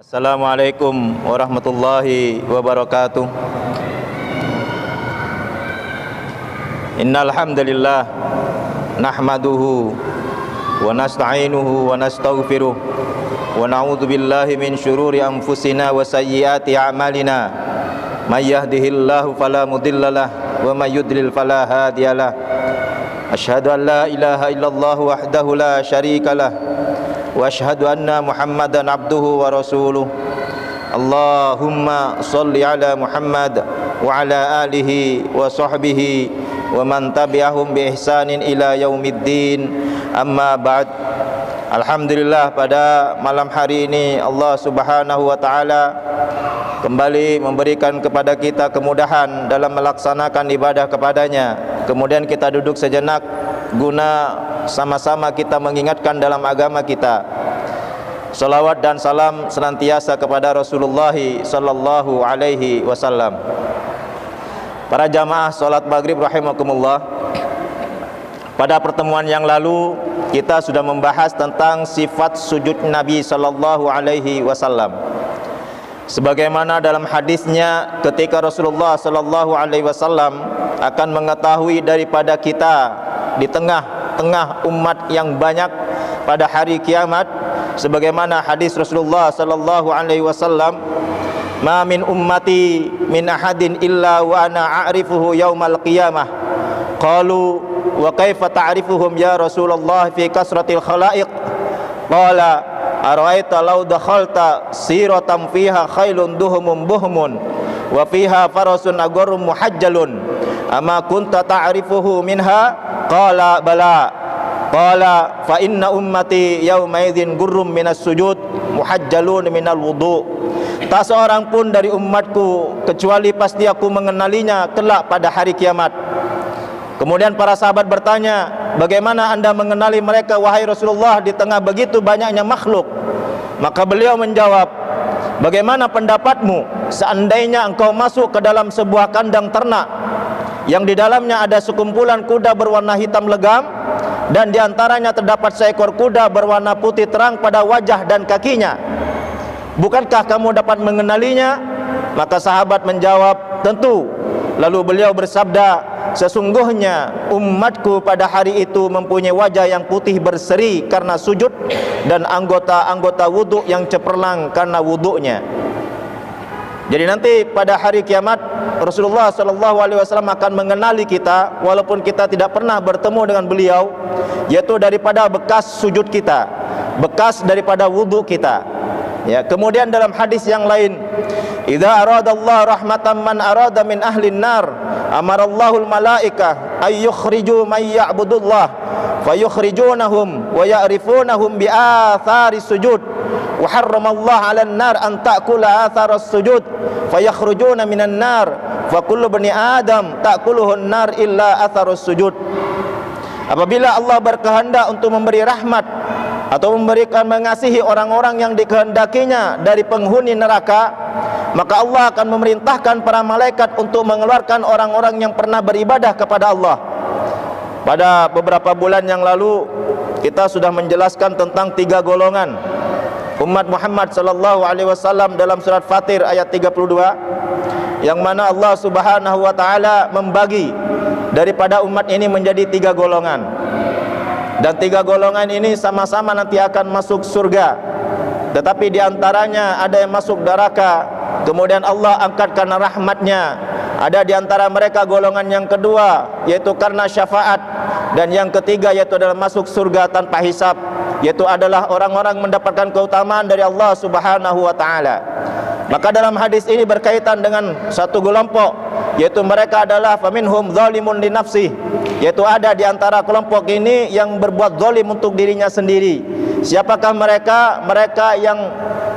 Assalamualaikum warahmatullahi wabarakatuh. Innal hamdalillah nahmaduhu wa nasta'inuhu wa nastaghfiruh wa na'udzu billahi min syururi anfusina wa sayyiati a'malina. May yahdihillahu fala mudhillalah wa may yudlil fala hadiyalah. Asyhadu an la ilaha illallah wahdahu la syarikalah wa asyhadu anna Muhammadan abduhu wa rasuluh. Allahumma sholli ala Muhammad wa ala alihi wa sahbihi wa man tabi'ahum bi ihsanin ila yaumiddin. Amma ba'd. Alhamdulillah, pada malam hari ini Allah Subhanahu wa taala kembali memberikan kepada kita kemudahan dalam melaksanakan ibadah kepadanya. Kemudian kita duduk sejenak guna sama-sama kita mengingatkan dalam agama kita. Salawat dan salam senantiasa kepada Rasulullah sallallahu alaihi wasallam. Para jamaah salat maghrib rahimakumullah, pada pertemuan yang lalu kita sudah membahas tentang sifat sujud Nabi sallallahu alaihi wasallam. Sebagaimana dalam hadisnya ketika Rasulullah sallallahu alaihi wasallam akan mengetahui daripada kita di tengah-tengah umat yang banyak pada hari kiamat, sebagaimana hadis Rasulullah sallallahu alaihi wasallam, "Ma min ummati min ahadin illa wa ana a'rifuhu yaumal qiyamah." Qalu, "Wa kaifa ta'rifuhum ya Rasulullah fi kasratil khalaiq?" Qala, "Ara'aita law dakhalta siratan fiha khailun duhumum buhmun wa fiha farasun agharrum muhajjalun, ama kunta ta'rifuhu minha?" Qala bala. Qala fa inna ummati yauma idzin gurrum minas sujud muhajjalun minal wudu. Tak seorang pun dari umatku kecuali pasti aku mengenalinya kelak pada hari kiamat. Kemudian para sahabat bertanya, "Bagaimana anda mengenali mereka wahai Rasulullah di tengah begitu banyaknya makhluk?" Maka beliau menjawab, "Bagaimana pendapatmu seandainya engkau masuk ke dalam sebuah kandang ternak yang di dalamnya ada sekumpulan kuda berwarna hitam legam, dan di antaranya terdapat seekor kuda berwarna putih terang pada wajah dan kakinya. Bukankah kamu dapat mengenalinya?" Maka sahabat menjawab, "Tentu." Lalu beliau bersabda, "Sesungguhnya umatku pada hari itu mempunyai wajah yang putih berseri karena sujud, dan anggota-anggota wudhu yang cemerlang karena wudhunya." Jadi nanti pada hari kiamat Rasulullah sallallahu alaihi wasallam akan mengenali kita walaupun kita tidak pernah bertemu dengan beliau, yaitu daripada bekas sujud kita, bekas daripada wudhu kita. Ya, kemudian dalam hadis yang lain, "Idza aradallahu rahmatan man arada min ahlin nar, amarallahu al-malaikah ay yukhriju may ya'budullah fayukhrijunahum wa ya'rifunahum bi athari sujud. Wa harramallahu 'alan nar an ta'kula atharas sujud fayakhrujuna minan nar fa kullu bani adam ta'kuluhun nar illa atharus sujud." Apabila Allah berkehendak untuk memberi rahmat atau memberikan mengasihi orang-orang yang dikehendakinya dari penghuni neraka, maka Allah akan memerintahkan para malaikat untuk mengeluarkan orang-orang yang pernah beribadah kepada Allah. Pada beberapa bulan yang lalu kita sudah menjelaskan tentang 3 golongan umat Muhammad sallallahu alaihi wasallam dalam surat Fatir ayat 32, yang mana Allah Subhanahu wa taala membagi daripada umat ini menjadi 3 golongan. Dan 3 golongan ini sama-sama nanti akan masuk surga, tetapi di antaranya ada yang masuk neraka. Kemudian Allah angkat karena rahmatnya. Ada di antara mereka golongan yang kedua, yaitu karena syafaat. Dan yang ketiga yaitu adalah masuk surga tanpa hisab, yaitu adalah orang-orang mendapatkan keutamaan dari Allah Subhanahu wa taala. Maka dalam hadis ini berkaitan dengan satu kelompok, yaitu mereka adalah faminhum zalimun li nafsihi, yaitu ada di antara kelompok ini yang berbuat zalim untuk dirinya sendiri. Siapakah mereka? Mereka yang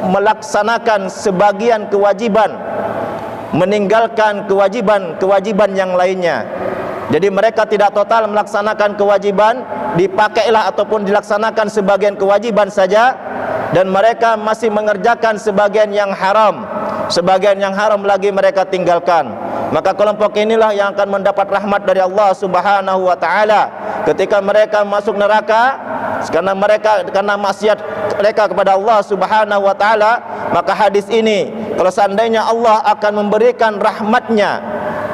melaksanakan sebagian kewajiban, meninggalkan kewajiban yang lainnya. Jadi mereka tidak total melaksanakan kewajiban, dipakailah ataupun dilaksanakan sebagian kewajiban saja, dan mereka masih mengerjakan sebagian yang haram, sebagian yang haram lagi mereka tinggalkan. Maka kelompok inilah yang akan mendapat rahmat dari Allah Subhanahu wa taala. Ketika mereka masuk neraka, karena maksiat mereka kepada Allah Subhanahu wa taala. Maka hadis ini, kalau seandainya Allah akan memberikan rahmatnya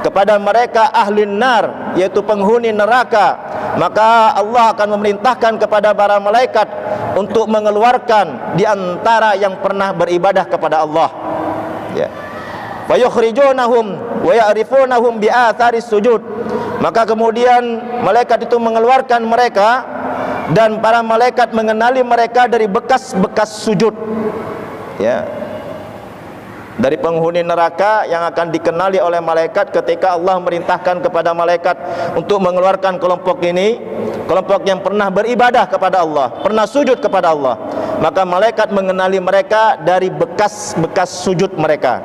kepada mereka ahli nar, yaitu penghuni neraka, maka Allah akan memerintahkan kepada para malaikat untuk mengeluarkan di antara yang pernah beribadah kepada Allah, ya. Fayukhrijunahum wa ya'rifunahum bi atharis sujud. Maka kemudian malaikat itu mengeluarkan mereka, dan para malaikat mengenali mereka dari bekas-bekas sujud, ya. Dari penghuni neraka yang akan dikenali oleh malaikat ketika Allah merintahkan kepada malaikat untuk mengeluarkan kelompok ini, kelompok yang pernah beribadah kepada Allah, pernah sujud kepada Allah. Maka malaikat mengenali mereka dari bekas-bekas sujud mereka.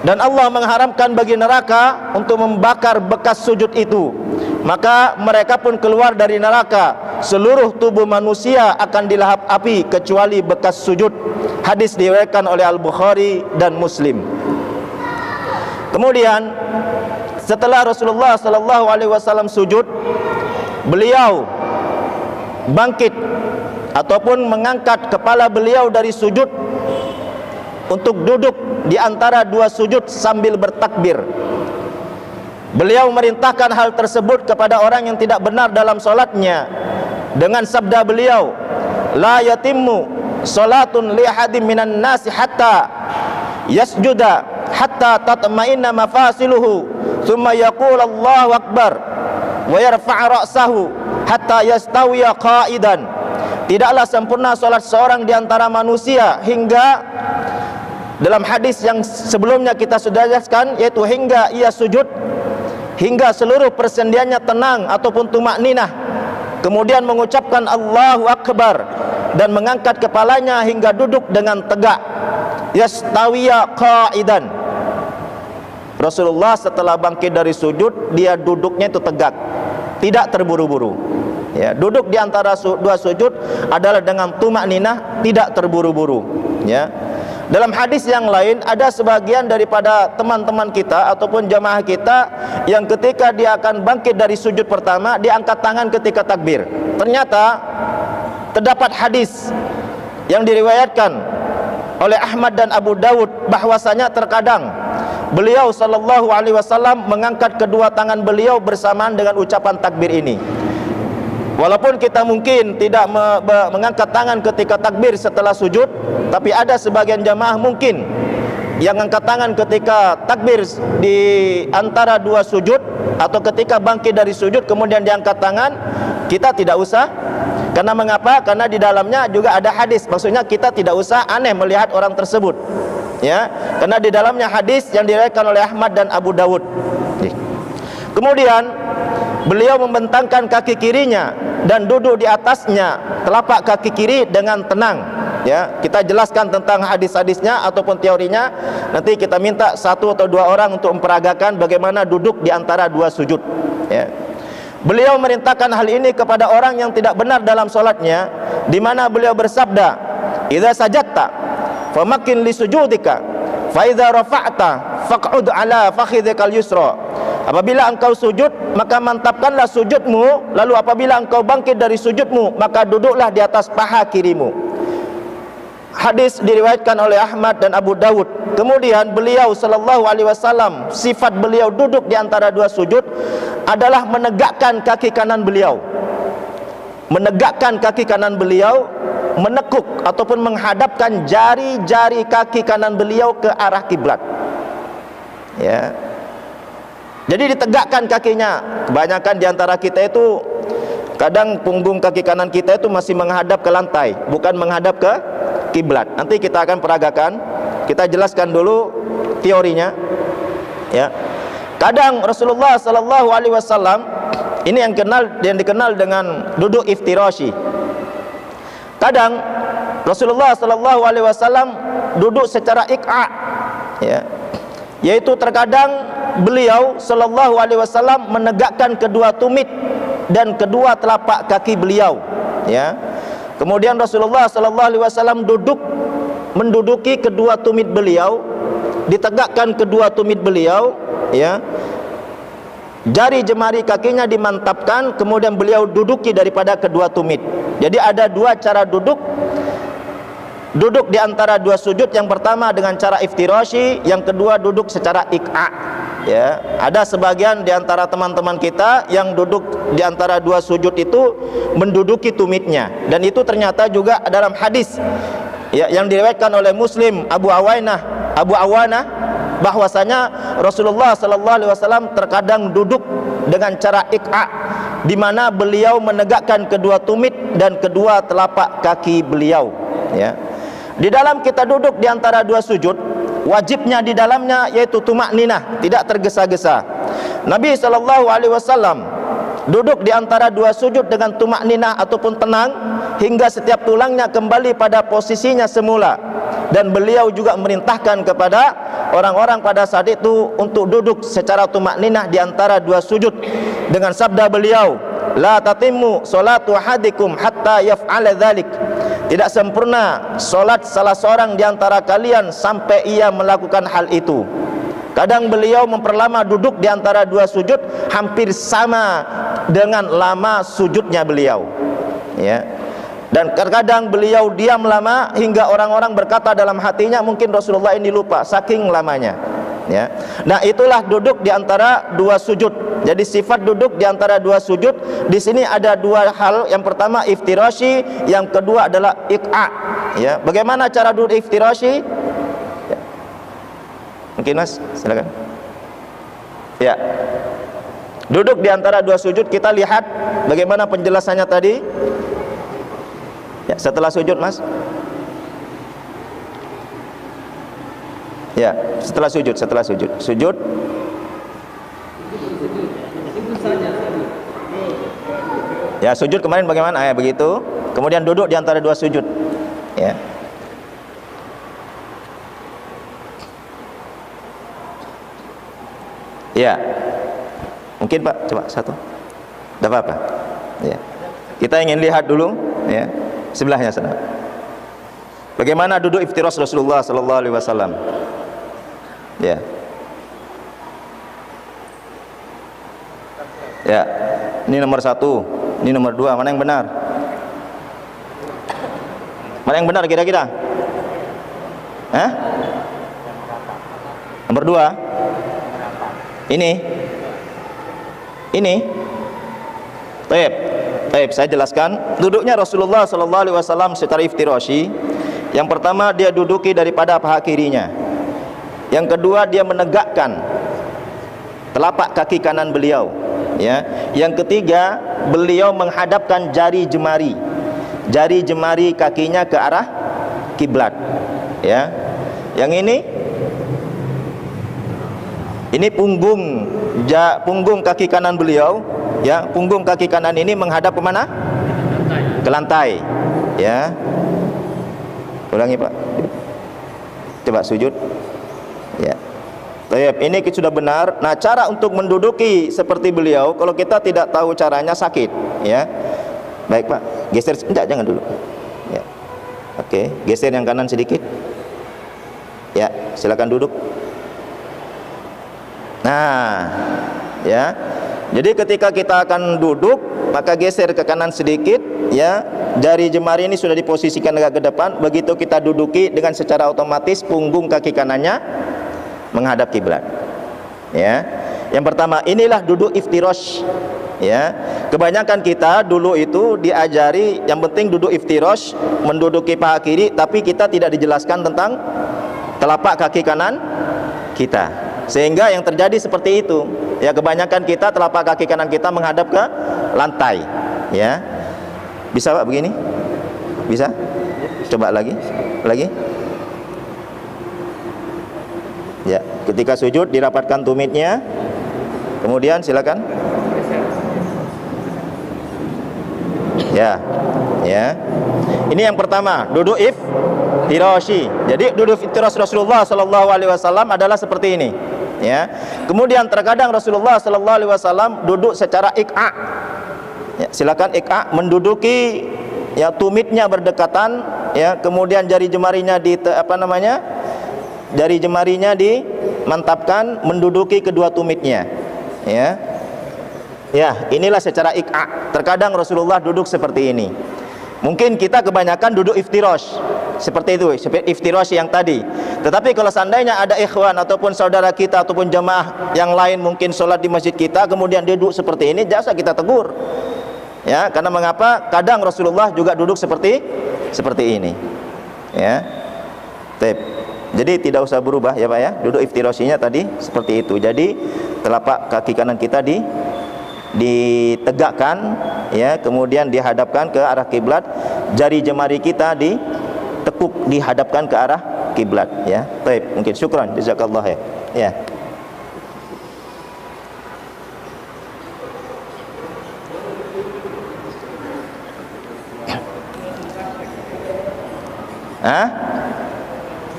Dan Allah mengharamkan bagi neraka untuk membakar bekas sujud itu. Maka mereka pun keluar dari neraka. Seluruh tubuh manusia akan dilahap api kecuali bekas sujud. Hadis diriwayatkan oleh Al-Bukhari dan Muslim. Kemudian setelah Rasulullah sallallahu alaihi wasallam sujud, beliau bangkit ataupun mengangkat kepala beliau dari sujud untuk duduk di antara dua sujud sambil bertakbir. Beliau merintahkan hal tersebut kepada orang yang tidak benar dalam solatnya dengan sabda beliau, la yatimmu salatun li ahadin minan nasi hatta yasjuda hatta tatma'inna mafasiluhu thumma yaqul Allahu akbar wa yarfa' ra'sahu hatta yastawiya qa'idan. Tidaklah sempurna solat seorang di antara manusia hingga, dalam hadis yang sebelumnya kita sudah jelaskan, yaitu hingga ia sujud, hingga seluruh persendiannya tenang ataupun tumakninah, kemudian mengucapkan Allahu Akbar dan mengangkat kepalanya hingga duduk dengan tegak, yastawiya qa'idan. Rasulullah setelah bangkit dari sujud, dia duduknya itu tegak, tidak terburu-buru, ya. Duduk di antara dua sujud adalah dengan tumakninah, tidak terburu-buru, ya. Dalam hadis yang lain, ada sebagian daripada teman-teman kita ataupun jamaah kita yang ketika dia akan bangkit dari sujud pertama, dia angkat tangan ketika takbir. Ternyata terdapat hadis yang diriwayatkan oleh Ahmad dan Abu Dawud bahwasanya terkadang beliau sallallahu alaihi wasallam mengangkat kedua tangan beliau bersamaan dengan ucapan takbir ini. Walaupun kita mungkin tidak mengangkat tangan ketika takbir setelah sujud, tapi ada sebagian jamaah mungkin yang angkat tangan ketika takbir di antara dua sujud, atau ketika bangkit dari sujud kemudian diangkat tangan. Kita tidak usah. Karena mengapa? Karena di dalamnya juga ada hadis. Maksudnya kita tidak usah aneh melihat orang tersebut, ya. Karena di dalamnya hadis yang diriwayatkan oleh Ahmad dan Abu Dawud. Kemudian beliau membentangkan kaki kirinya dan duduk di atasnya telapak kaki kiri dengan tenang, ya. Kita jelaskan tentang hadis-hadisnya ataupun teorinya. Nanti kita minta satu atau dua orang untuk memperagakan bagaimana duduk di antara dua sujud, ya. Beliau merintahkan hal ini kepada orang yang tidak benar dalam solatnya, di mana beliau bersabda, idza sajadta famakin li sujudika fa idza rafa'ta faq'ud ala fakhidhikal yusra. Apabila engkau sujud, maka mantapkanlah sujudmu, lalu apabila engkau bangkit dari sujudmu, maka duduklah di atas paha kirimu. Hadis diriwayatkan oleh Ahmad dan Abu Dawud. Kemudian beliau sallallahu alaihi wasallam, sifat beliau duduk di antara dua sujud adalah menegakkan kaki kanan beliau. Menegakkan kaki kanan beliau, menekuk ataupun menghadapkan jari-jari kaki kanan beliau ke arah kiblat, ya. Jadi ditegakkan kakinya. Kebanyakan di antara kita itu kadang punggung kaki kanan kita itu masih menghadap ke lantai, bukan menghadap ke kiblat. Nanti kita akan peragakan. Kita jelaskan dulu teorinya, ya. Kadang Rasulullah sallallahu alaihi wasallam ini yang dikenal dengan duduk iftirashi. Kadang Rasulullah sallallahu alaihi wasallam duduk secara iqa', ya. Yaitu terkadang beliau sallallahu alaihi wasallam menegakkan kedua tumit dan kedua telapak kaki beliau, ya. Kemudian Rasulullah sallallahu alaihi wasallam menduduki kedua tumit beliau, ditegakkan kedua tumit beliau, ya. jari jemari kakinya dimantapkan, kemudian beliau duduki daripada kedua tumit. Jadi ada dua cara duduk di antara dua sujud. Yang pertama dengan cara iftirashi, yang kedua duduk secara ik'a. Ya, ada sebagian di antara teman-teman kita yang duduk di antara dua sujud itu menduduki tumitnya, dan itu ternyata juga dalam hadis ya, yang diriwayatkan oleh Muslim Abu Awanah bahwasanya Rasulullah sallallahu alaihi wasallam terkadang duduk dengan cara ik'a, di mana beliau menegakkan kedua tumit dan kedua telapak kaki beliau. Ya, di dalam kita duduk di antara dua sujud, wajibnya di dalamnya yaitu tumakninah, tidak tergesa-gesa. Nabi sallallahu alaihi wasallam duduk di antara dua sujud dengan tumakninah ataupun tenang hingga setiap tulangnya kembali pada posisinya semula, dan beliau juga memerintahkan kepada orang-orang pada saat itu untuk duduk secara tumakninah di antara dua sujud dengan sabda beliau, la tatimmu salatu ahadikum hatta yaf'ala dzalik. Tidak sempurna solat salah seorang di antara kalian sampai ia melakukan hal itu. Kadang beliau memperlama duduk di antara dua sujud hampir sama dengan lama sujudnya beliau. Ya. Dan terkadang beliau diam lama hingga orang-orang berkata dalam hatinya, mungkin Rasulullah ini lupa saking lamanya. Ya. Nah, itulah duduk di antara dua sujud. Jadi sifat duduk di antara dua sujud di sini ada dua hal. Yang pertama iftirashi, yang kedua adalah ik'a. Ya, bagaimana cara duduk iftirashi? Ya. Mungkin Mas, silakan. Ya. Duduk di antara dua sujud, kita lihat bagaimana penjelasannya tadi. Ya, setelah sujud, Mas. Ya, setelah sujud. Sujud. Ya, sujud kemarin bagaimana? Ya, begitu. Kemudian duduk di antara dua sujud. Ya. Ya. Mungkin Pak, coba satu. Tidak apa-apa. Ya. Kita ingin lihat dulu, ya. Sebelahnya sana. Bagaimana duduk iftirash Rasulullah sallallahu alaihi wasallam? Ya. Ya. Ini nomor 1, ini nomor 2. Mana yang benar? Mana yang benar kira-kira? Nomor 2. Ini. Baik, saya jelaskan. Duduknya Rasulullah sallallahu alaihi wasallam secara iftirashi. Yang pertama, dia duduki daripada paha kirinya. Yang kedua, dia menegakkan telapak kaki kanan beliau. Ya. Yang ketiga, beliau menghadapkan jari jemari kakinya ke arah kiblat. Ya. Yang ini punggung kaki kanan beliau. Ya, punggung kaki kanan ini menghadap ke mana? Ke lantai. Ya. Ulangi Pak. Coba sujud. Ya. Baik, ini sudah benar. Nah, cara untuk menduduki seperti beliau, kalau kita tidak tahu caranya sakit, ya. Baik Pak, geser, jangan dulu. Ya. Oke, geser yang kanan sedikit. Ya, silakan duduk. Nah, ya. Jadi ketika kita akan duduk, maka geser ke kanan sedikit, ya. Jari jemari ini sudah diposisikan agak ke depan. Begitu kita duduki, dengan secara otomatis punggung kaki kanannya menghadap kiblat. Ya. Yang pertama, inilah duduk iftirash. Ya. Kebanyakan kita dulu itu diajari yang penting duduk iftirash, menduduki paha kiri, tapi kita tidak dijelaskan tentang telapak kaki kanan kita. Sehingga yang terjadi seperti itu. Ya, kebanyakan kita telapak kaki kanan kita menghadap ke lantai. Ya. Bisa Pak begini? Bisa? Coba lagi. Ya, ketika sujud dirapatkan tumitnya. Kemudian silakan. Ya. Ini yang pertama, duduk iftirashi. Jadi duduk iftirash Rasulullah sallallahu alaihi wasallam adalah seperti ini. Ya. Kemudian terkadang Rasulullah sallallahu alaihi wasallam duduk secara ik'a. Ya, silakan ik'a, menduduki ya tumitnya berdekatan, ya, kemudian jari jemarinya dimantapkan menduduki kedua tumitnya. Ya. Ya, inilah secara ik'a. Terkadang Rasulullah duduk seperti ini. Mungkin kita kebanyakan duduk iftirosh, seperti itu, iftirosh yang tadi. Tetapi kalau seandainya ada ikhwan ataupun saudara kita ataupun jamaah yang lain mungkin sholat di masjid kita, kemudian dia duduk seperti ini, jasa kita tegur. Ya, karena mengapa? Kadang Rasulullah juga duduk seperti ini. Ya, jadi tidak usah berubah ya Pak ya. Duduk iftiroshinya tadi seperti itu. Jadi telapak kaki kanan kita ditegakkan, ya, kemudian dihadapkan ke arah kiblat, jari jemari kita ditekuk dihadapkan ke arah kiblat, ya. Baik, mungkin syukran jazakallah ya. Ya.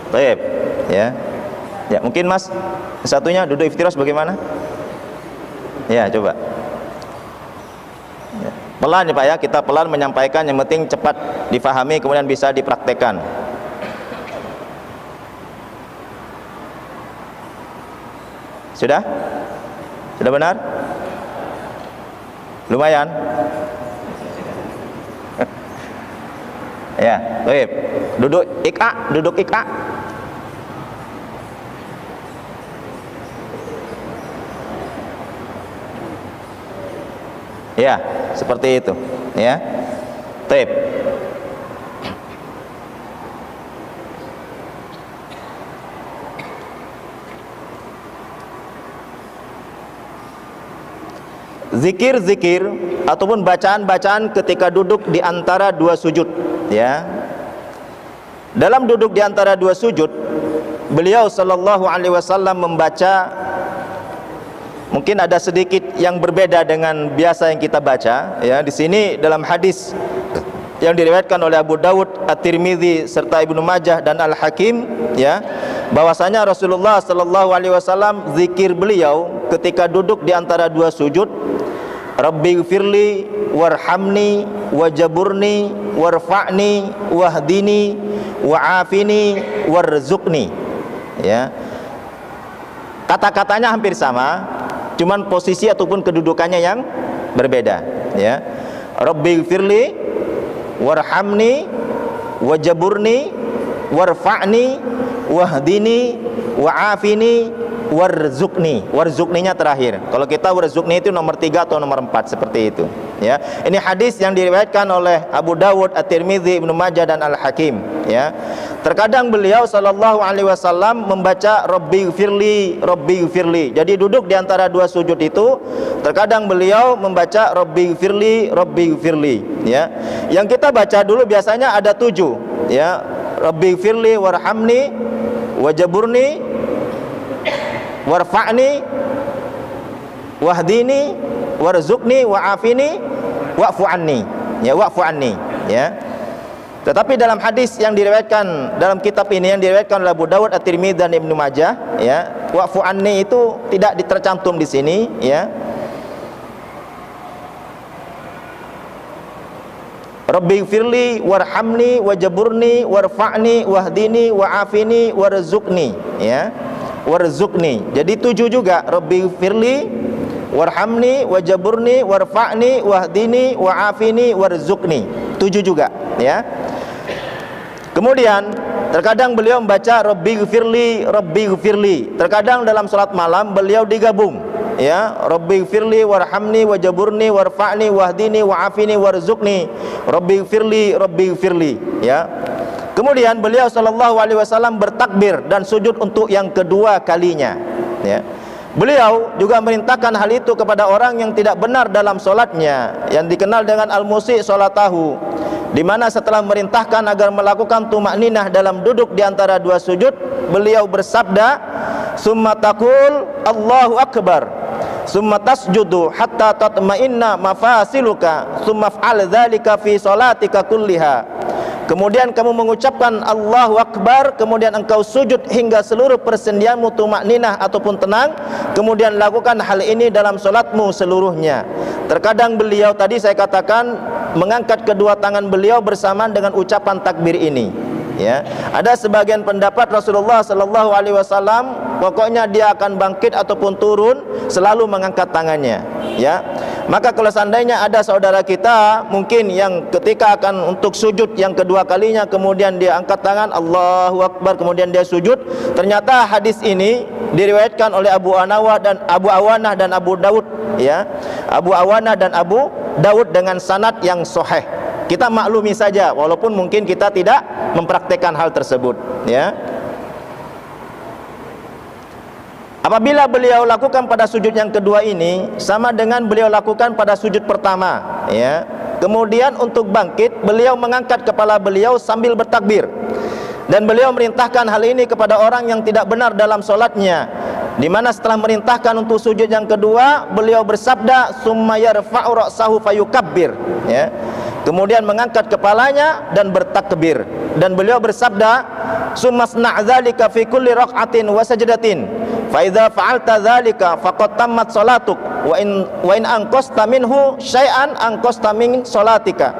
Baik, ya. Ya, mungkin Mas satunya duduk iftiros bagaimana? Ya, coba. Pelan ya Pak ya, kita pelan menyampaikan, yang penting cepat difahami kemudian bisa dipraktekkan. Sudah? Sudah benar? Lumayan. Ya, baik. Duduk ik'a. Ya, seperti itu, ya. Baik. Zikir-zikir ataupun bacaan-bacaan ketika duduk di antara dua sujud, ya. Dalam duduk di antara dua sujud, beliau sallallahu alaihi wasallam membaca, mungkin ada sedikit yang berbeda dengan biasa yang kita baca, ya. Di sini dalam hadis yang diriwayatkan oleh Abu Dawud, At-Tirmidzi serta Ibnu Majah dan Al-Hakim, ya, bahwasanya Rasulullah sallallahu alaihi wasallam zikir beliau ketika duduk di antara dua sujud, Rabbighfirli warhamni wajaburni warfa'ni wahdini wa'afini warzuqni, ya. Kata-katanya hampir sama, cuman posisi ataupun kedudukannya yang berbeda, ya. Rabbighfirli warhamni wajaburni warfa'ni wahdini wa'afini warzuqni. Warzuqninya terakhir. Kalau kita warzuqni itu nomor 3 atau nomor 4, seperti itu, ya. Ini hadis yang diriwayatkan oleh Abu Dawud, At-Tirmidzi, Ibnu Majah dan Al-Hakim, ya. Terkadang beliau sallallahu alaihi wasallam membaca Rabbighfirli, Rabbighfirli. Jadi duduk di antara dua sujud itu, terkadang beliau membaca Rabbighfirli, Rabbighfirli, ya. Yang kita baca dulu biasanya ada 7, ya. Rabbighfirli warhamni wajaburni warfa'ni wahdini warzuqni wa'afini wa'fu anni, ya, wa'fu anni, ya. Tetapi dalam hadis yang diriwayatkan dalam kitab ini yang diriwayatkan oleh Abu Dawud, At-Tirmidzi dan Ibnu Majah, ya, wa'fu anni itu tidak tercantum di sini, ya. Rabbighfirli warhamni wajaburni warfa'ni wahdini wa'afini warzuqni, ya. Warzuqni. Jadi 7 juga. Rabbighfirli warhamni wajaburni warfa'ni wahdini wa'afini warzuqni. 7 juga, ya. Kemudian terkadang beliau membaca Rabbighfirli, Rabbighfirli. Terkadang dalam salat malam beliau digabung, ya. Rabbighfirli warhamni wajaburni warfa'ni wahdini wa'afini warzuqni. Rabbighfirli, Rabbighfirli, ya. Kemudian beliau sallallahu alaihi wasallam bertakbir dan sujud untuk yang kedua kalinya, ya. Beliau juga merintahkan hal itu kepada orang yang tidak benar dalam solatnya, yang dikenal dengan al-musi' solatahu, di mana setelah merintahkan agar melakukan tumakninah dalam duduk di antara dua sujud, beliau bersabda, summa taqul Allahu akbar, summa tasjudu hatta tatma'inna mafasiluka, summa fa'al dzalika fi salatika kulliha. Kemudian kamu mengucapkan Allahu Akbar, kemudian engkau sujud hingga seluruh persendianmu tumakninah ataupun tenang, kemudian lakukan hal ini dalam solatmu seluruhnya. Terkadang beliau tadi saya katakan mengangkat kedua tangan beliau bersamaan dengan ucapan takbir ini, ya. Ada sebagian pendapat Rasulullah sallallahu alaihi wasallam pokoknya dia akan bangkit ataupun turun selalu mengangkat tangannya, ya. Maka kalau seandainya ada saudara kita mungkin yang ketika akan untuk sujud yang kedua kalinya, kemudian dia angkat tangan Allahu Akbar, kemudian dia sujud, ternyata hadis ini diriwayatkan oleh Abu Awanah dan Abu Daud, ya. Abu Awanah dan Abu Daud dengan sanad yang sahih. Kita maklumi saja walaupun mungkin kita tidak mempraktekkan hal tersebut, ya. Apabila beliau lakukan pada sujud yang kedua ini sama dengan beliau lakukan pada sujud pertama, ya. Kemudian untuk bangkit beliau mengangkat kepala beliau sambil bertakbir, dan beliau merintahkan hal ini kepada orang yang tidak benar dalam solatnya, di mana setelah merintahkan untuk sujud yang kedua beliau bersabda summa yarfa'u ra'sahu fayukabbir, ya. Kemudian mengangkat kepalanya dan bertakbir, dan beliau bersabda summa sna' dzalika fi kulli raq'atin wa sajdatin fa idza fa'alta dzalika faqad tammat salatuk wa in anqasta minhu syai'an anqasta min salatika.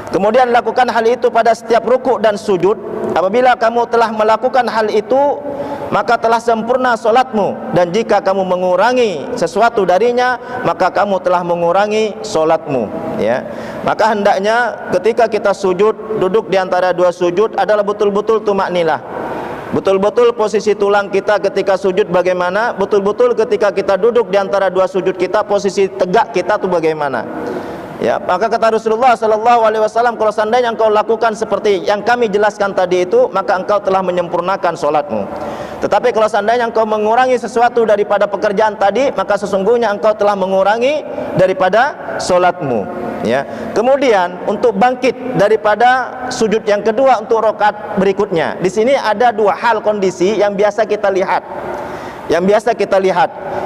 Kemudian lakukan hal itu pada setiap rukuk dan sujud. Apabila kamu telah melakukan hal itu, maka telah sempurna solatmu, dan jika kamu mengurangi sesuatu darinya, maka kamu telah mengurangi solatmu, ya. Maka hendaknya ketika kita sujud, duduk di antara dua sujud adalah betul-betul tumakninah. Betul-betul posisi tulang kita ketika sujud bagaimana, betul-betul ketika kita duduk di antara dua sujud kita, posisi tegak kita itu bagaimana. Ya, maka kata Rasulullah sallallahu alaihi wasallam, kalau seandainya engkau lakukan seperti yang kami jelaskan tadi itu, maka engkau telah menyempurnakan solatmu. Tetapi kalau seandainya engkau mengurangi sesuatu daripada pekerjaan tadi, maka sesungguhnya engkau telah mengurangi daripada solatmu, ya. Kemudian untuk bangkit daripada sujud yang kedua untuk rakaat berikutnya, di sini ada dua hal kondisi yang biasa kita lihat.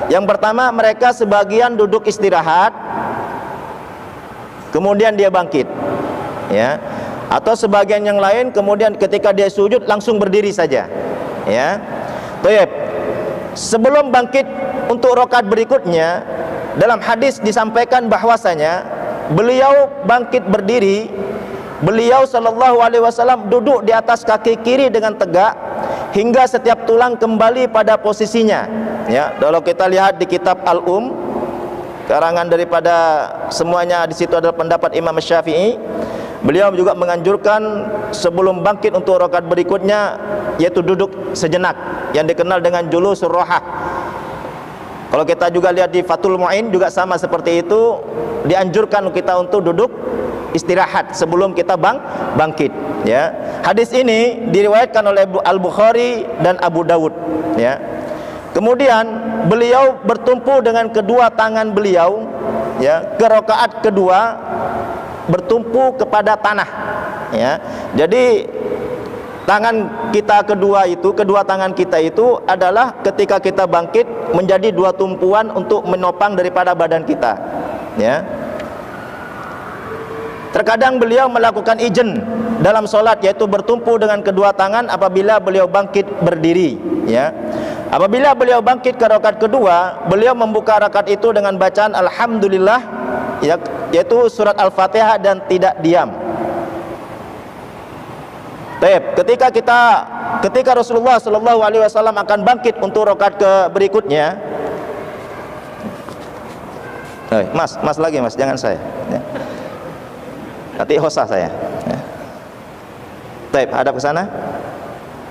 Yang pertama, mereka sebagian duduk istirahat, kemudian dia bangkit, ya. Atau sebagian yang lain kemudian ketika dia sujud langsung berdiri saja, ya. Baik. Sebelum bangkit untuk rakaat berikutnya, dalam hadis disampaikan bahwasanya beliau bangkit berdiri, beliau sallallahu alaihi wasallam duduk di atas kaki kiri dengan tegak hingga setiap tulang kembali pada posisinya, ya. Kalau kita lihat di kitab karangan daripada semuanya, di situ adalah pendapat Imam Syafi'i. Beliau juga menganjurkan sebelum bangkit untuk rakaat berikutnya yaitu duduk sejenak, yang dikenal dengan julusur rohah. Kalau kita juga lihat di Fathul Mu'in juga sama seperti itu, dianjurkan kita untuk duduk istirahat sebelum kita bangkit, ya. Hadis ini diriwayatkan oleh Al-Bukhari dan Abu Daud, ya. Kemudian beliau bertumpu dengan kedua tangan beliau, ya, ke rakaat kedua bertumpu kepada tanah, ya. Jadi kedua tangan kita itu adalah ketika kita bangkit menjadi dua tumpuan untuk menopang daripada badan kita, ya. Terkadang beliau melakukan ijen dalam solat, yaitu bertumpu dengan kedua tangan apabila beliau bangkit berdiri, ya. Apabila beliau bangkit ke rakaat kedua, beliau membuka rakaat itu dengan bacaan alhamdulillah, ya, yaitu surat Al-Fatihah dan tidak diam. Baik, ketika Rasulullah sallallahu alaihi wasallam akan bangkit untuk rakaat ke berikutnya. Mas lagi, Mas, jangan saya, ya. Nanti hosah saya, ya. Baik, hadap ke sana.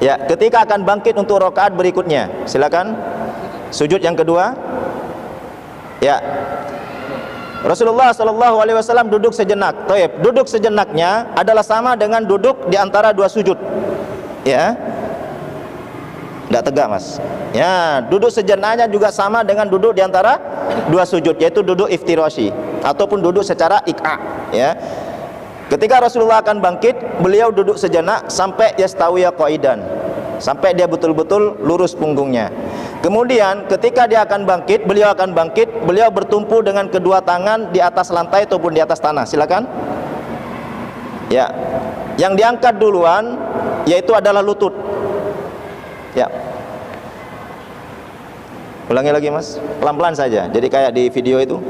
Ya, ketika akan bangkit untuk rakaat berikutnya, silakan sujud yang kedua. Ya. Rasulullah sallallahu alaihi wasallam duduk sejenak. Taib, duduk sejenaknya adalah sama dengan duduk di antara dua sujud. Ya. Enggak tegak, Mas. Ya, duduk sejenaknya juga sama dengan duduk di antara dua sujud, yaitu duduk iftirashi ataupun duduk secara iqa, ya. Ketika Rasulullah akan bangkit, beliau duduk sejenak sampai yastawiya qaidan, sampai dia betul-betul lurus punggungnya. Kemudian ketika dia akan bangkit, beliau bertumpu dengan kedua tangan di atas lantai ataupun di atas tanah. Silakan. Ya. Yang diangkat duluan yaitu adalah lutut. Ya. Ulangi lagi, Mas. Pelan-pelan saja. Jadi kayak di video itu.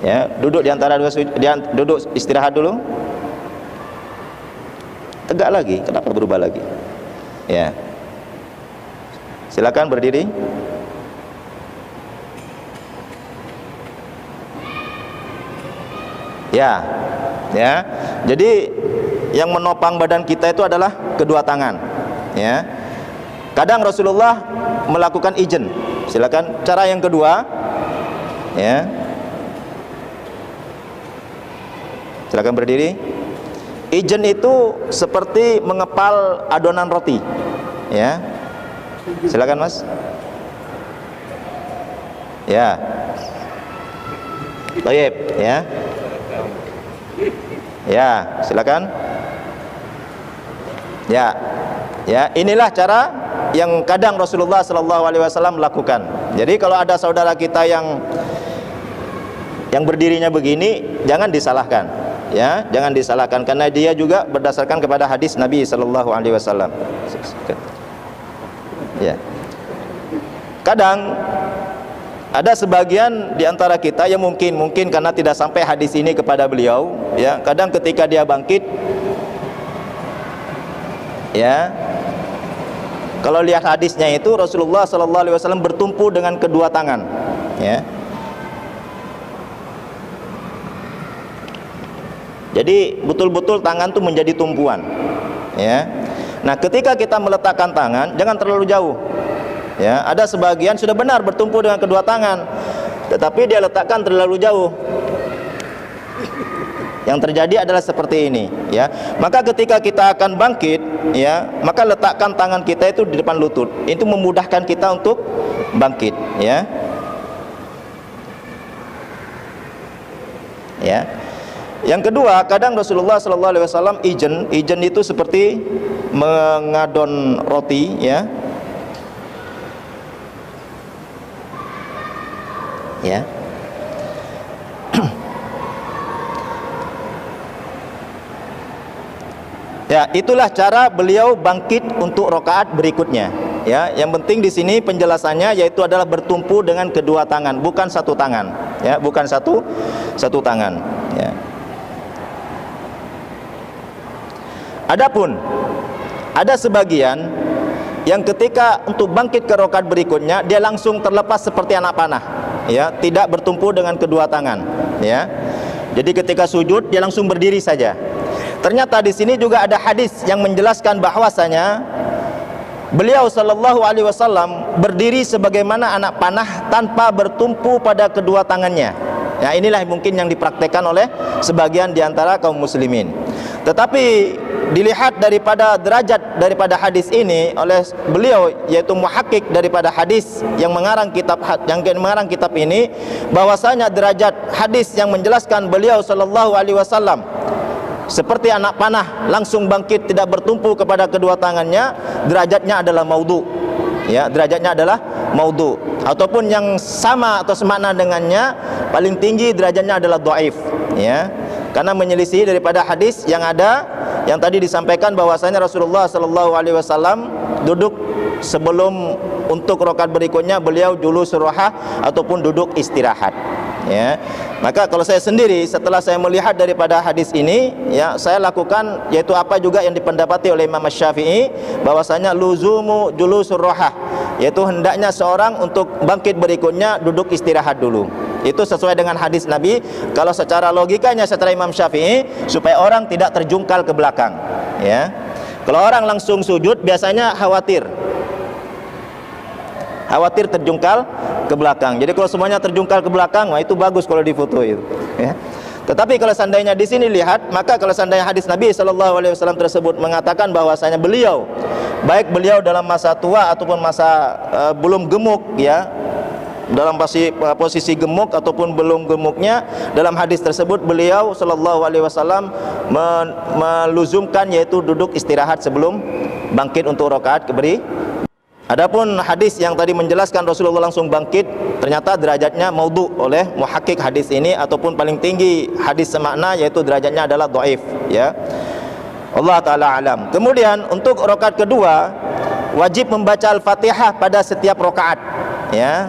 Ya, duduk di antara dua sujud, duduk istirahat dulu. Tegak lagi, kenapa berubah lagi? Ya. Silakan berdiri. Ya. Ya. Jadi yang menopang badan kita itu adalah kedua tangan. Ya. Kadang Rasulullah melakukan ijen. Silakan. Cara yang kedua, ya. Silakan berdiri. Ijen itu seperti mengepal adonan roti. Ya. Silakan, Mas. Ya. Baik, ya. Ya, silakan. Ya. Ya, inilah cara yang kadang Rasulullah SAW lakukan. Jadi kalau ada saudara kita yang berdirinya begini, jangan disalahkan. Ya, jangan disalahkan karena dia juga berdasarkan kepada hadis Nabi SAW. Ya. Kadang ada sebagian di antara kita yang mungkin karena tidak sampai hadis ini kepada beliau, ya, kadang ketika dia bangkit, ya, kalau lihat hadisnya itu Rasulullah SAW bertumpu dengan kedua tangan, ya. Jadi betul-betul tangan itu menjadi tumpuan, ya. Nah, ketika kita meletakkan tangan, jangan terlalu jauh. Ya, ada sebagian sudah benar bertumpu dengan kedua tangan, tetapi dia letakkan terlalu jauh. Yang terjadi adalah seperti ini, ya. Maka ketika kita akan bangkit, ya, maka letakkan tangan kita itu di depan lutut. Itu memudahkan kita untuk bangkit, ya. Ya. Yang kedua, kadang Rasulullah SAW ijen itu seperti mengadon roti, ya. Ya. Ya, itulah cara beliau bangkit untuk rakaat berikutnya. Ya, yang penting di sini penjelasannya yaitu adalah bertumpu dengan kedua tangan, bukan satu tangan. Ya, bukan satu tangan. Ya. Adapun ada sebagian yang ketika untuk bangkit ke rakaat berikutnya dia langsung terlepas seperti anak panah, ya, tidak bertumpu dengan kedua tangan, ya. Jadi ketika sujud dia langsung berdiri saja. Ternyata di sini juga ada hadis yang menjelaskan bahwasanya beliau sallallahu alaihi wasallam berdiri sebagaimana anak panah tanpa bertumpu pada kedua tangannya. Ya, inilah mungkin yang dipraktekkan oleh sebagian di antara kaum muslimin. Tetapi dilihat daripada derajat daripada hadis ini oleh beliau, yaitu muhakkik daripada hadis yang mengarang kitab ini, bahwasanya derajat hadis yang menjelaskan beliau sallallahu alaihi wasallam seperti anak panah langsung bangkit tidak bertumpu kepada kedua tangannya, derajatnya adalah maudhu. Ya, derajatnya adalah maudhu, ataupun yang sama atau semakna dengannya paling tinggi derajatnya adalah dhaif, ya. Karena menyelisih daripada hadis yang ada yang tadi disampaikan bahwasanya Rasulullah sallallahu alaihi wasallam duduk sebelum untuk rakaat berikutnya beliau julus surahah ataupun duduk istirahat, ya. Maka kalau saya sendiri setelah saya melihat daripada hadis ini, ya, saya lakukan yaitu apa juga yang dipendapati oleh Imam Syafi'i, bahwasanya luzumu julusur rohah, yaitu hendaknya seorang untuk bangkit berikutnya duduk istirahat dulu. Itu sesuai dengan hadis Nabi. Kalau secara logikanya secara Imam Syafi'i, supaya orang tidak terjungkal ke belakang, ya. Kalau orang langsung sujud biasanya khawatir terjungkal ke belakang. Jadi kalau semuanya terjungkal ke belakang, wah itu bagus kalau difoto itu, ya. Tetapi kalau seandainya di sini lihat, maka kalau seandainya hadis Nabi sallallahu alaihi wasallam tersebut mengatakan bahwasanya beliau, baik beliau dalam masa tua ataupun masa belum gemuk, ya, dalam posisi gemuk ataupun belum gemuknya, dalam hadis tersebut beliau sallallahu alaihi wasallam meluzumkan yaitu duduk istirahat sebelum bangkit untuk rakaat Adapun hadis yang tadi menjelaskan Rasulullah langsung bangkit, ternyata derajatnya maudhu oleh muhakkik hadis ini, ataupun paling tinggi hadis semakna yaitu derajatnya adalah dhaif, ya. Allah taala alam. Kemudian untuk rakaat kedua wajib membaca Al-Fatihah pada setiap rakaat, ya.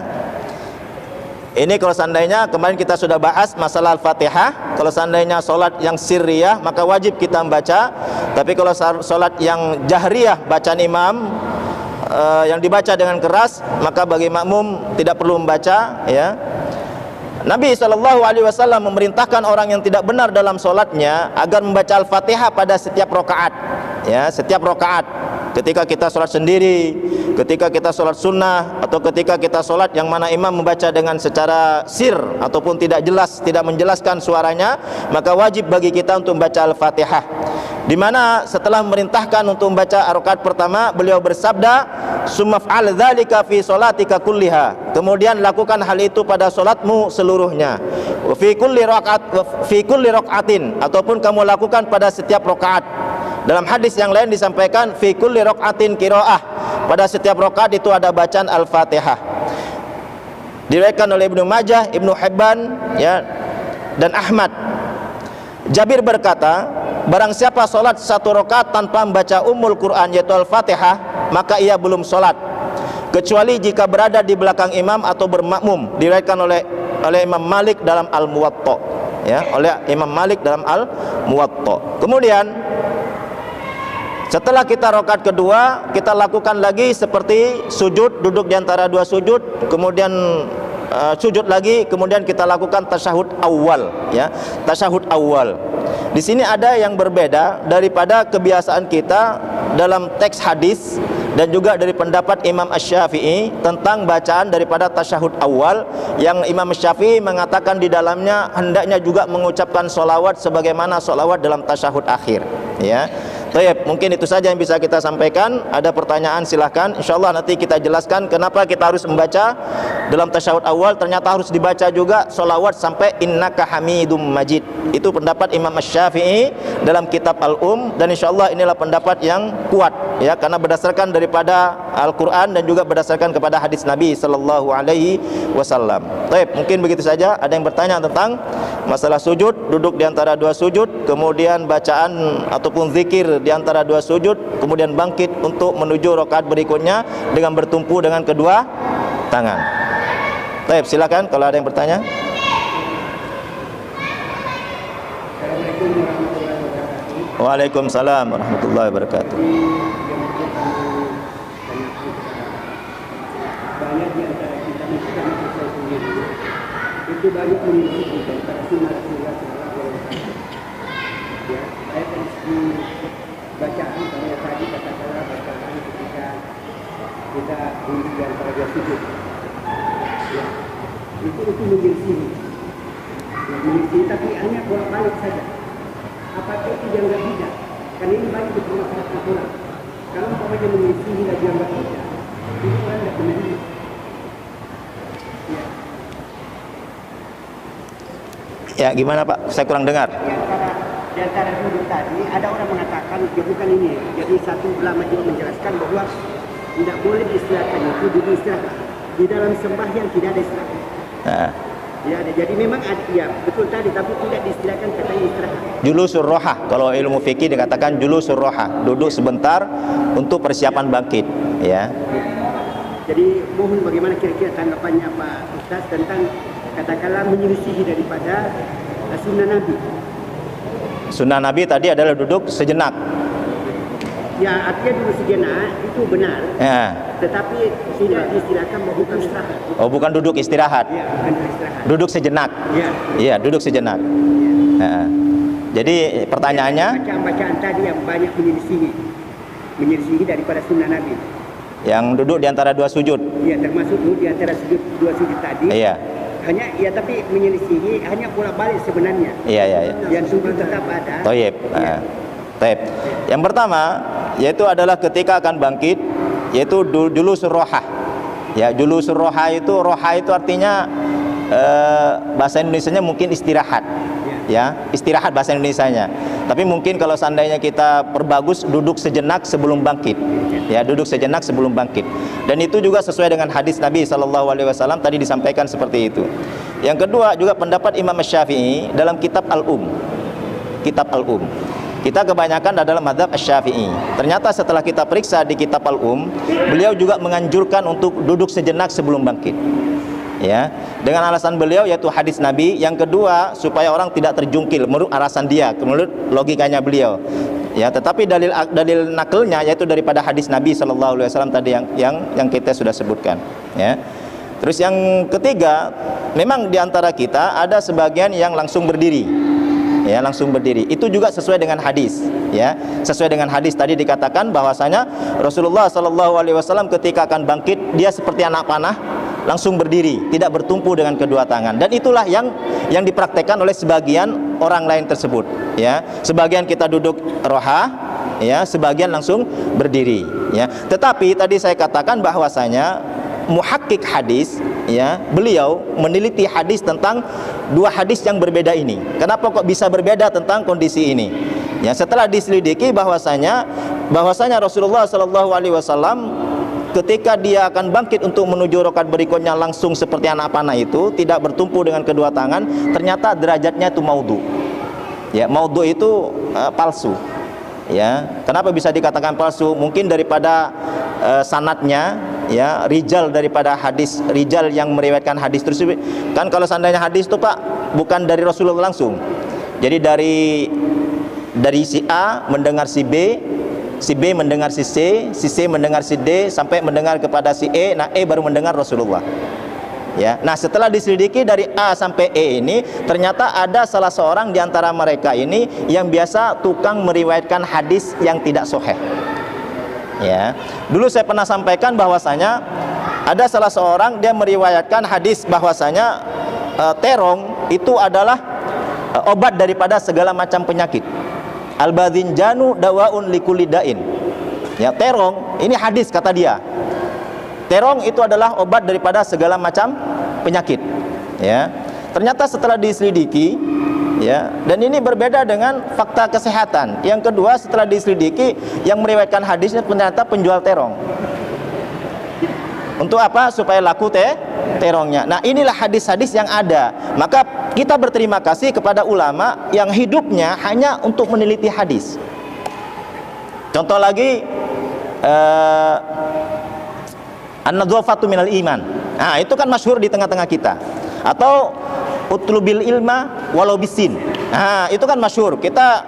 Ini kalau seandainya kemarin kita sudah bahas masalah Al-Fatihah, kalau seandainya solat yang sirriyah maka wajib kita membaca. Tapi kalau solat yang jahriyah bacaan imam yang dibaca dengan keras, maka bagi makmum tidak perlu membaca, ya. Nabi SAW memerintahkan orang yang tidak benar dalam solatnya agar membaca Al-Fatihah pada setiap rakaat. Ya, setiap rakaat. Ketika kita solat sendiri, ketika kita solat sunnah, atau ketika kita solat yang mana imam membaca dengan secara sir ataupun tidak jelas, tidak menjelaskan suaranya, maka wajib bagi kita untuk membaca Al-Fatihah. Di mana setelah memerintahkan untuk membaca rakaat pertama, beliau bersabda, "Sumaf'al dzalika fi sholatika kulliha." Kemudian lakukan hal itu pada solatmu seluruhnya. Fi kulli rakaatin, ataupun kamu lakukan pada setiap rakaat. Dalam hadis yang lain disampaikan fi kulli rakaatin qiraah. Pada setiap rakaat itu ada bacaan Al-Fatihah. Diriwayatkan oleh Ibnu Majah, Ibnu Hibban, ya, dan Ahmad. Jabir berkata, barang siapa solat satu rakaat tanpa membaca Ummul Quran yaitu Al-Fatihah, maka ia belum solat, kecuali jika berada di belakang imam atau bermakmum. Diriwayatkan oleh Imam Malik dalam Al-Muwatta, ya, oleh Imam Malik dalam Al-Muwatta. Kemudian setelah kita rakaat kedua, kita lakukan lagi seperti sujud, duduk di antara dua sujud, kemudian sujud lagi, kemudian kita lakukan tasyahud awal, ya, tasyahud awal. Di sini ada yang berbeda daripada kebiasaan kita dalam teks hadis dan juga dari pendapat Imam Asy-Syafi'i tentang bacaan daripada tasyahud awal, yang Imam Asy-Syafi'i mengatakan di dalamnya hendaknya juga mengucapkan sholawat sebagaimana sholawat dalam tasyahud akhir, ya. Baik, mungkin itu saja yang bisa kita sampaikan. Ada pertanyaan silahkan. InsyaAllah nanti kita jelaskan kenapa kita harus membaca dalam tasyahud awal. Ternyata harus dibaca juga sholawat sampai innaka hamidum majid. Itu pendapat Imam Asy-Syafi'i dalam kitab Al-Um, dan insyaAllah inilah pendapat yang kuat, ya, karena berdasarkan daripada Al-Quran dan juga berdasarkan kepada hadis Nabi Sallallahu Alaihi Wasallam. Baik, mungkin begitu saja. Ada yang bertanya tentang masalah sujud, duduk di antara dua sujud, kemudian bacaan ataupun zikir di antara dua sujud, kemudian bangkit untuk menuju rakaat berikutnya dengan bertumpu dengan kedua tangan. Baik, silakan kalau ada yang bertanya. Waalaikumsalam warahmatullahi wabarakatuh. Banyak di antara kita itu karena kita sendiri itu banyak mengikuti tentang sunnah Rasulullah SAW. Ya, saya dari segi bacaan, saya tadi katakanlah bacaan ketika kita duduk di antara dua sujud. Ya, itu menyelisih, tapi hanya bolak-balik saja. Apakah itu dianggap tidak? Karena ini banyak di masyarakat orang. Kalau umpamanya menyelisih tidak dianggap tidak, itu orang tidak menerima. Ya. Ya, gimana Pak? Saya kurang dengar. Di antara duduk tadi ada orang mengatakan ya bukan ini. Jadi satu ulama juga menjelaskan bahwa tidak boleh diistilahkan itu duduk istirahat. Di dalam sembahyang tidak ada istirahat. Nah. Ya, jadi memang ada, ya betul tadi, tapi tidak diistilahkan katanya istirahat. Julusur rohah, kalau ilmu fikih dikatakan julusur rohah, duduk sebentar untuk persiapan bangkit, ya. Jadi mohon bagaimana kira-kira tanggapannya Pak Ustaz tentang katakanlah menyelisihi daripada sunnah Nabi. Sunnah Nabi tadi adalah duduk sejenak. Ya, artinya duduk sejenak itu benar. Ya. Tetapi tidak diistilahkan bahwa bukan istirahat. Oh, bukan duduk istirahat. Ya, bukan istirahat. Duduk sejenak. Ya. Iya, duduk sejenak. Ya. Jadi pertanyaannya, bacaan tadi yang banyak menyelisihi daripada sunnah Nabi. Yang duduk di antara dua sujud. Iya, termasuk duduk di antara dua sujud tadi. Iya. Hanya ya, tapi menyelisihi hanya bolak-balik sebenarnya. Iya. Yang sujud tetap ada. Toyib. Ya. Toyib. Yang pertama yaitu adalah ketika akan bangkit, yaitu julusur rohah. Ya, julusur rohah itu artinya bahasa Indonesianya mungkin istirahat. Ya, istirahat bahasa Indonesianya. Tapi mungkin kalau seandainya kita perbagus, duduk sejenak sebelum bangkit. Ya, duduk sejenak sebelum bangkit. Dan itu juga sesuai dengan hadis Nabi SAW tadi disampaikan seperti itu. Yang kedua juga pendapat Imam Asy-Syafi'i dalam kitab Al-Um. Kitab Al-Um. Kita kebanyakan adalah mazhab Asy-Syafi'i. Ternyata setelah kita periksa di kitab Al-Um, beliau juga menganjurkan untuk duduk sejenak sebelum bangkit. Ya, dengan alasan beliau yaitu hadis Nabi. Yang kedua, supaya orang tidak terjungkil menurut alasan dia, menurut logikanya beliau. Ya, tetapi dalil nakelnya yaitu daripada hadis Nabi SAW tadi yang kita sudah sebutkan. Ya. Terus yang ketiga, memang di antara kita ada sebagian yang langsung berdiri. Ya, langsung berdiri. Itu juga sesuai dengan hadis, ya. Sesuai dengan hadis tadi dikatakan bahwasanya Rasulullah sallallahu alaihi wasallam ketika akan bangkit, dia seperti anak panah, langsung berdiri, tidak bertumpu dengan kedua tangan. Dan itulah yang dipraktekkan oleh sebagian orang lain tersebut, ya. Sebagian kita duduk roha, ya, sebagian langsung berdiri, ya. Tetapi tadi saya katakan bahwasanya muhakkik hadis, ya, beliau meneliti hadis tentang dua hadis yang berbeda ini. Kenapa kok bisa berbeda tentang kondisi ini? Ya, setelah diselidiki bahwasanya Rasulullah sallallahu alaihi wasallam ketika dia akan bangkit untuk menuju rakaat berikutnya langsung seperti anak panah itu, tidak bertumpu dengan kedua tangan, ternyata derajatnya itu maudhu. Ya, maudhu itu palsu. Ya, kenapa bisa dikatakan palsu? Mungkin daripada sanadnya, ya, rijal daripada hadis, rijal yang meriwayatkan hadis tersebut. Kan kalau seandainya hadis itu Pak bukan dari Rasulullah langsung. Jadi dari si A mendengar si B mendengar si C mendengar si D sampai mendengar kepada si E. Nah, E baru mendengar Rasulullah. Ya. Nah, setelah diselidiki dari A sampai E ini, ternyata ada salah seorang di antara mereka ini yang biasa tukang meriwayatkan hadis yang tidak sahih. Ya. Dulu saya pernah sampaikan bahwasanya ada salah seorang dia meriwayatkan hadis bahwasanya terong itu adalah obat daripada segala macam penyakit. Al-badhinjanu dawaun likulli da'in. Ya, terong ini hadis kata dia. Terong itu adalah obat daripada segala macam penyakit. Ya. Ternyata setelah diselidiki, ya, dan ini berbeda dengan fakta kesehatan. Yang kedua, setelah diselidiki yang meriwayatkan hadisnya ternyata penjual terong. Untuk apa? Supaya laku terongnya. Nah, inilah hadis-hadis yang ada. Maka kita berterima kasih kepada ulama yang hidupnya hanya untuk meneliti hadis. Contoh lagi, an-nadhafatu minal iman. Nah, itu kan masyhur di tengah-tengah kita. Atau utlubil ilma walau bisin. Nah, itu kan masyhur. Kita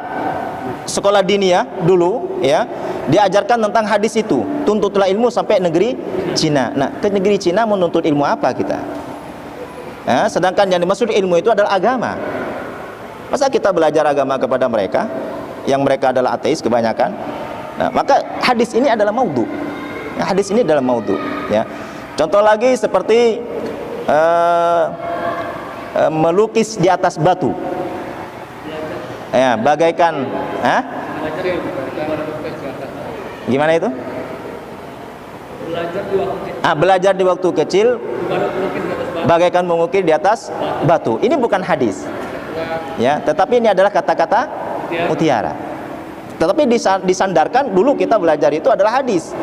sekolah diniyah dulu, ya, diajarkan tentang hadis itu. Tuntutlah ilmu sampai negeri Cina. Nah, ke negeri Cina menuntut ilmu apa kita? Nah, sedangkan yang dimaksud ilmu itu adalah agama. Masa kita belajar agama kepada mereka yang mereka adalah ateis kebanyakan? Nah, maka hadis ini adalah maudhu. Ya, hadis ini adalah maudhu, ya. Contoh lagi seperti melukis di atas batu. Ya, bagaikan gimana itu? Belajar di waktu kecil bagaikan mengukir di atas batu. Ini bukan hadis. Ya, tetapi ini adalah kata-kata mutiara. Tetapi disandarkan dulu kita belajar itu adalah hadis.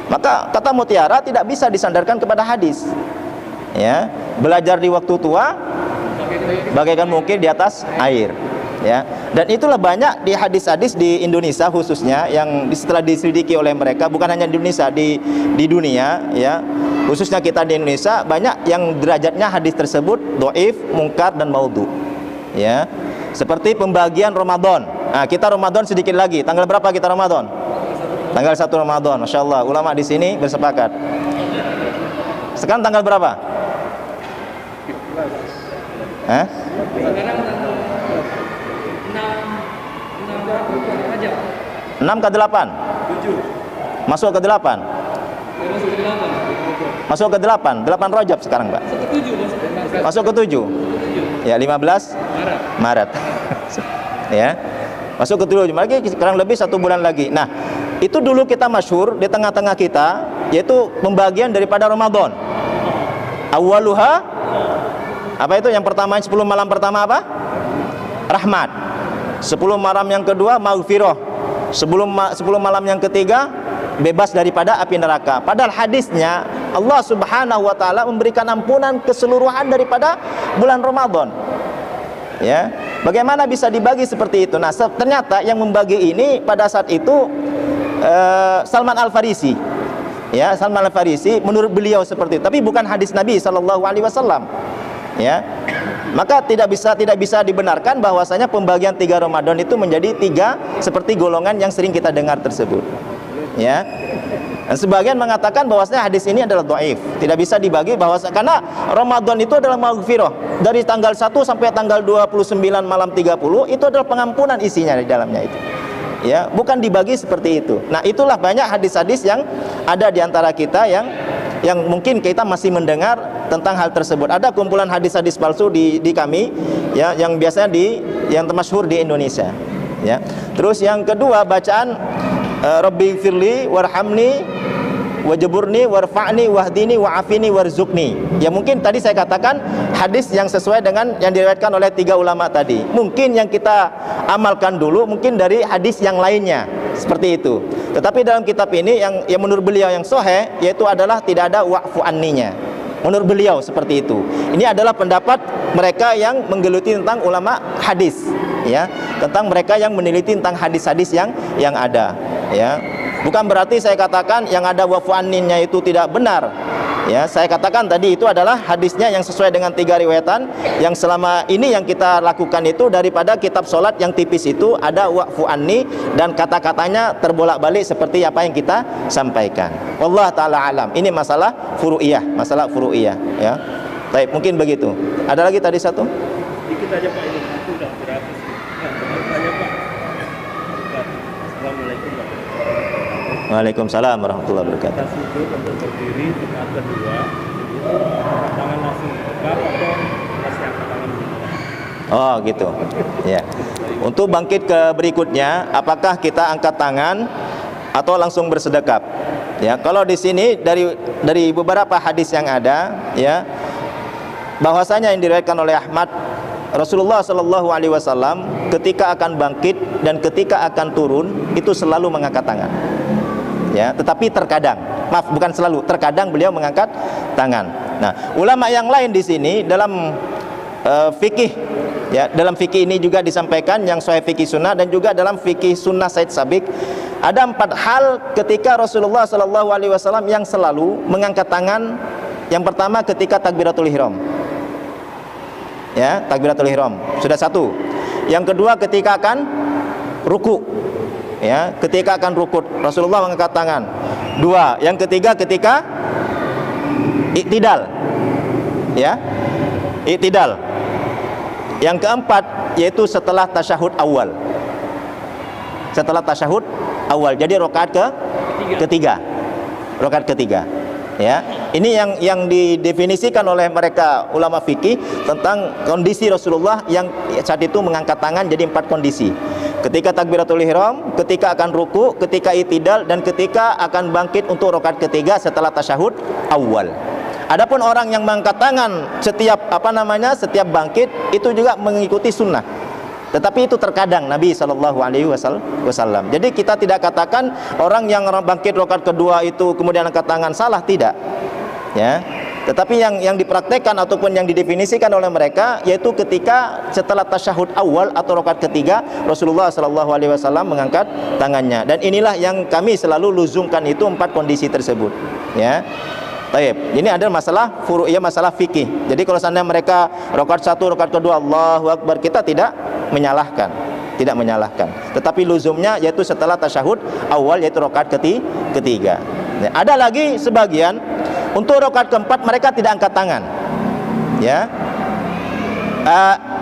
Maka kata mutiara tidak bisa disandarkan kepada hadis. Ya, belajar di waktu tua bagaikan mungkin di atas air. Ya, dan itulah banyak di hadis-hadis di Indonesia khususnya yang setelah diselidiki oleh mereka, bukan hanya di Indonesia, di dunia, ya, khususnya kita di Indonesia banyak yang derajatnya hadis tersebut dhaif, mungkar dan maudhu. Ya, seperti pembagian Ramadan. Nah, kita Ramadan sedikit lagi. Tanggal berapa kita Ramadan? Tanggal 1 Ramadan. Masya Allah, ulama di sini bersepakat. Sekarang tanggal berapa? Sekarang 6 ke 8? 7. Masuk ke 8? Masuk ke 8? 8 Rajab sekarang, Pak. Masuk ke 7? Ya, 15 Maret. Ya. Masuk ke 7 lagi, sekarang lebih 1 bulan lagi. Nah, itu dulu kita masyhur di tengah-tengah kita, yaitu pembagian daripada Ramadan. Awaluha, apa itu yang pertama, 10 malam pertama apa? Rahmat. 10 malam yang kedua maghfirah. 10 malam yang ketiga bebas daripada api neraka. Padahal hadisnya Allah Subhanahu wa taala memberikan ampunan keseluruhan daripada bulan Ramadan. Ya. Bagaimana bisa dibagi seperti itu? Nah, ternyata yang membagi ini pada saat itu Salman Al-Farisi. Ya, Salman Al-Farisi menurut beliau seperti itu, tapi bukan hadis Nabi sallallahu alaihi wasallam. Ya. Maka tidak bisa dibenarkan bahwasanya pembagian 3 Ramadan itu menjadi 3 seperti golongan yang sering kita dengar tersebut. Ya. Dan sebagian mengatakan bahwasanya hadis ini adalah dhaif, tidak bisa dibagi karena Ramadan itu adalah maghfirah. Dari tanggal 1 sampai tanggal 29 malam 30 itu adalah pengampunan isinya di dalamnya itu. Ya, bukan dibagi seperti itu. Nah, itulah banyak hadis-hadis yang ada di antara kita yang mungkin kita masih mendengar tentang hal tersebut. Ada kumpulan hadis-hadis palsu di kami ya, yang biasanya yang termasyhur di Indonesia. Ya. Terus yang kedua bacaan Rabbi firli warhamni wajburni warfa'ni wahdini wa'afini warzuqni. Ya mungkin tadi saya katakan hadis yang sesuai dengan yang diriwayatkan oleh 3 ulama tadi. Mungkin yang kita amalkan dulu mungkin dari hadis yang lainnya seperti itu. Tetapi dalam kitab ini yang menurut beliau yang sahih yaitu adalah tidak ada wa'fu anninya. Menurut beliau seperti itu. Ini adalah pendapat mereka yang menggeluti tentang ulama hadis, ya, tentang mereka yang meneliti tentang hadis-hadis yang ada, ya. Bukan berarti saya katakan yang ada wa'fu anninya itu tidak benar. Ya, saya katakan tadi itu adalah hadisnya yang sesuai dengan 3 riwayatan yang selama ini yang kita lakukan itu daripada kitab sholat yang tipis itu ada wa'fu anni dan kata-katanya terbolak-balik seperti apa yang kita sampaikan. Wallah ta'ala alam. Ini masalah furu'iyah, ya. Baik, mungkin begitu. Ada lagi tadi satu? Dikit aja Pak, ini aku udah gratis. Tanya Pak. Assalamualaikum warahmatullahi. Waalaikumsalam warahmatullahi wabarakatuh. Kita sujud untuk berdiri rakaat kedua, tangan langsung tegak atau masih angkat tangan dulu? Oh gitu, ya. Untuk bangkit ke berikutnya, apakah kita angkat tangan atau langsung bersedekap? Ya, kalau di sini dari beberapa hadis yang ada, ya, bahwasanya yang diriwayatkan oleh Ahmad, Rasulullah Shallallahu Alaihi Wasallam ketika akan bangkit dan ketika akan turun itu selalu mengangkat tangan. Ya, tetapi terkadang, bukan selalu, terkadang beliau mengangkat tangan. Nah, ulama yang lain di sini dalam fikih, ya, dalam fikih ini juga disampaikan yang sahih fikih sunnah dan juga dalam fikih sunnah Said Sabiq ada 4 hal ketika Rasulullah Shallallahu Alaihi Wasallam yang selalu mengangkat tangan. Yang pertama ketika takbiratul ihram, ya, takbiratul ihram sudah 1. Yang kedua ketika akan ruku. Ya, ketika akan rukuk Rasulullah mengangkat tangan. 2. Yang ketiga ketika iktidal, ya, iktidal. Yang keempat yaitu setelah tasyahud awal. Setelah tasyahud awal. Jadi rakaat ketiga. Rakaat ketiga. Ya, ini yang didefinisikan oleh mereka ulama fikih tentang kondisi Rasulullah yang saat itu mengangkat tangan jadi 4 kondisi. Ketika takbiratul ihram, ketika akan ruku, ketika iktidal dan ketika akan bangkit untuk rakaat ketiga setelah tasyahud awal. Adapun orang yang mengangkat tangan setiap setiap bangkit itu juga mengikuti sunnah. Tetapi itu terkadang Nabi Shallallahu Alaihi Wasallam. Jadi kita tidak katakan orang yang bangkit rakaat kedua itu kemudian angkat tangan salah, tidak. Ya. Tetapi yang dipraktekkan ataupun yang didefinisikan oleh mereka yaitu ketika setelah tasyahud awal atau rakaat ketiga Rasulullah Shallallahu Alaihi Wasallam mengangkat tangannya. Dan inilah yang kami selalu luzumkan itu 4 kondisi tersebut. Ya. Taib. Ini adalah masalah furu'iyah, masalah fikih. Jadi kalau seandainya mereka rakaat 1, rakaat kedua Allahu Akbar, kita tidak menyalahkan. Tetapi luzumnya yaitu setelah tasyahud awal yaitu rakaat ketiga. Ya, ada lagi sebagian untuk rakaat keempat mereka tidak angkat tangan. Ya.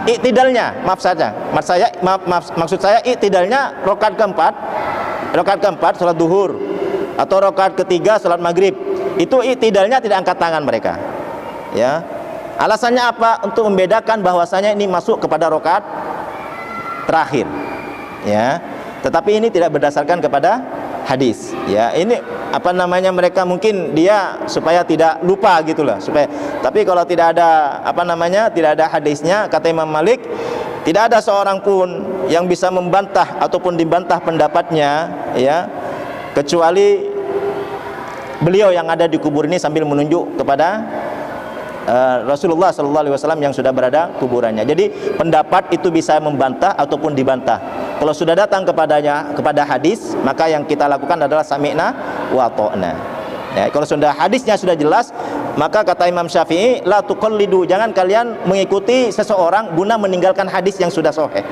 Iktidalnya, maksud saya iktidalnya rakaat keempat salat duhur atau rakaat ketiga salat maghrib. Itu iktidalnya tidak angkat tangan mereka. Ya. Alasannya apa? Untuk membedakan bahwasanya ini masuk kepada rakaat terakhir. Ya. Tetapi ini tidak berdasarkan kepada hadis. Ya, ini mereka mungkin dia supaya tidak lupa gitulah, tapi kalau tidak ada tidak ada hadisnya, kata Imam Malik, tidak ada seorang pun yang bisa membantah ataupun dibantah pendapatnya, ya, kecuali beliau yang ada di kubur ini sambil menunjuk kepada Rasulullah Sallallahu Alaihi Wasallam yang sudah berada kuburannya. Jadi pendapat itu bisa membantah ataupun dibantah. Kalau sudah datang kepada hadis, maka yang kita lakukan adalah sami'na wa ta'na. Ya, kalau sudah hadisnya sudah jelas, maka kata Imam Syafi'i, la tuqallidu, jangan kalian mengikuti seseorang guna meninggalkan hadis yang sudah sahih.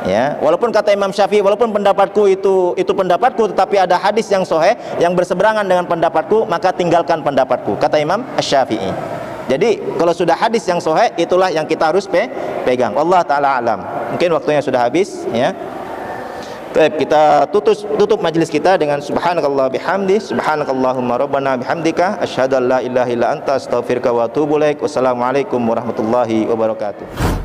Ya, walaupun kata Imam Syafi'i, walaupun pendapatku itu pendapatku, tetapi ada hadis yang sahih yang berseberangan dengan pendapatku, maka tinggalkan pendapatku, kata Imam Syafi'i. Jadi kalau sudah hadis yang sahih, itulah yang kita harus pegang. Allah taala alam. Mungkin waktunya sudah habis, ya. Baik, kita tutup majelis kita dengan subhanakallah bihamdi, subhanakallahumma rabbana bihamdika, asyhadu an la ilaha illa anta, astaghfiruka wa atubu ilaik. Wassalamualaikum warahmatullahi wabarakatuh.